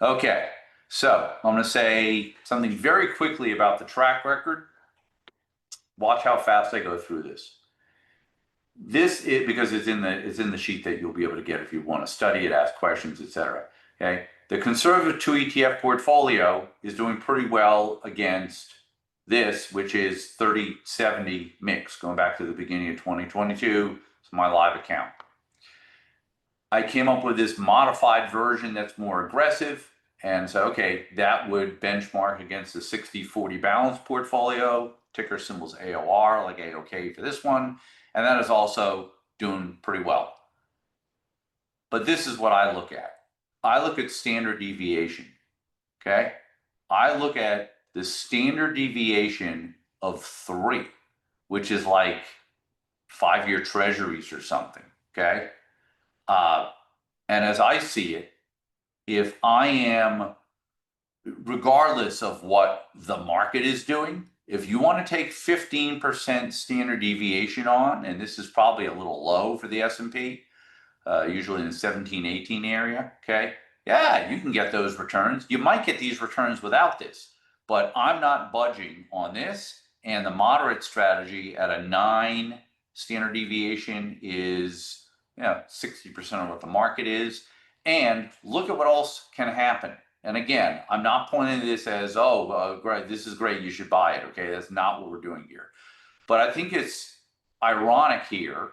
Okay, so I'm going to say something very quickly about the track record. Watch how fast I go through this. This is because it's in the sheet that you'll be able to get if you want to study it, ask questions, etc. Okay, the conservative 2 ETF portfolio is doing pretty well against this, which is 30-70 mix, going back to the beginning of 2022. It's my live account. I came up with this modified version that's more aggressive. And so, okay, that would benchmark against the 60-40 balanced portfolio, ticker symbols AOR, like AOK for this one. And that is also doing pretty well. But this is what I look at. I look at standard deviation, okay? I look at the standard deviation of 3, which is like 5-year treasuries or something, okay? And as I see it, if I am, regardless of what the market is doing, if you want to take 15% standard deviation on, and this is probably a little low for the S&P, usually in the 17, 18 area, okay? Yeah, you can get those returns. You might get these returns without this, but I'm not budging on this. And the moderate strategy at a 9 standard deviation is 60% of what the market is. And look at what else can happen. And again, I'm not pointing to this as, great, this is great, you should buy it. Okay, that's not what we're doing here. But I think it's ironic here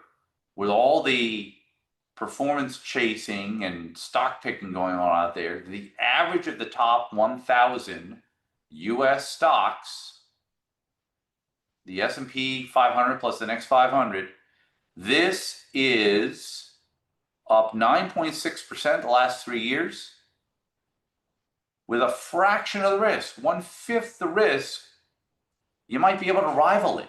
with all the performance chasing and stock picking going on out there. The average of the top 1,000 U.S. stocks, the S&P 500 plus the next 500, this is up 9.6% the last 3 years with a fraction of the risk, 1/5 the risk. You might be able to rival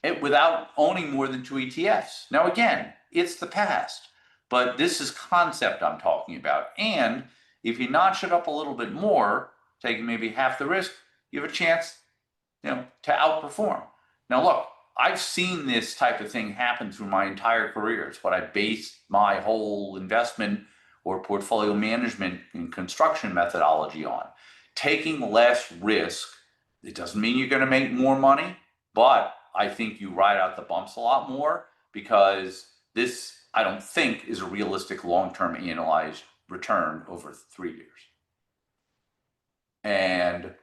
it without owning more than 2 ETFs. Now, again, it's the past, but this is concept I'm talking about. And if you notch it up a little bit more, taking maybe half the risk, you have a chance, to outperform. Now, look, I've seen this type of thing happen through my entire career. It's what I based my whole investment or portfolio management and construction methodology on. Taking less risk, it doesn't mean you're going to make more money, but I think you ride out the bumps a lot more because this, I don't think, is a realistic long-term annualized return over 3 years. And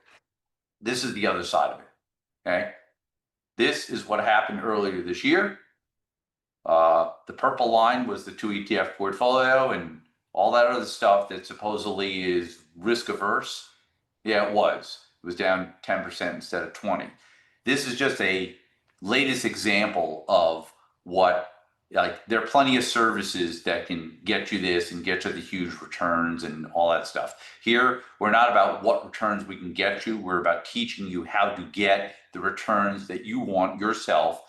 this is the other side of it, okay? This is what happened earlier this year. The purple line was the 2 ETF portfolio and all that other stuff that supposedly is risk averse. Yeah, it was. It was down 10% instead of 20. This is just a latest example of what, there are plenty of services that can get you this and get you the huge returns and all that stuff. Here, we're not about what returns we can get you. We're about teaching you how to get the returns that you want yourself.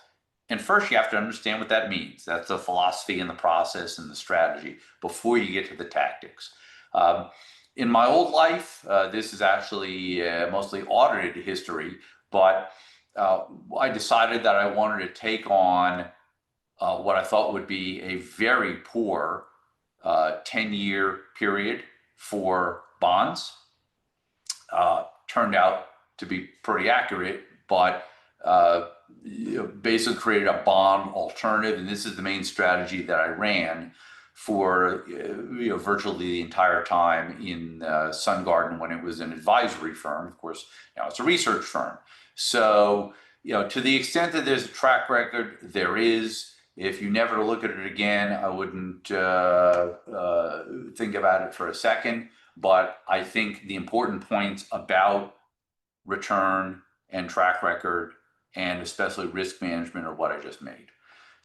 And first, you have to understand what that means. That's the philosophy and the process and the strategy before you get to the tactics. In my old life, this is actually mostly audited history, but I decided that I wanted to take on what I thought would be a very poor 10-year period for bonds. Turned out to be pretty accurate, but basically created a bond alternative. And this is the main strategy that I ran for virtually the entire time in Sun Garden when it was an advisory firm. Of course, now it's a research firm. So, to the extent that there's a track record, there is. If you never look at it again, I wouldn't think about it for a second. But I think the important points about return and track record and especially risk management are what I just made.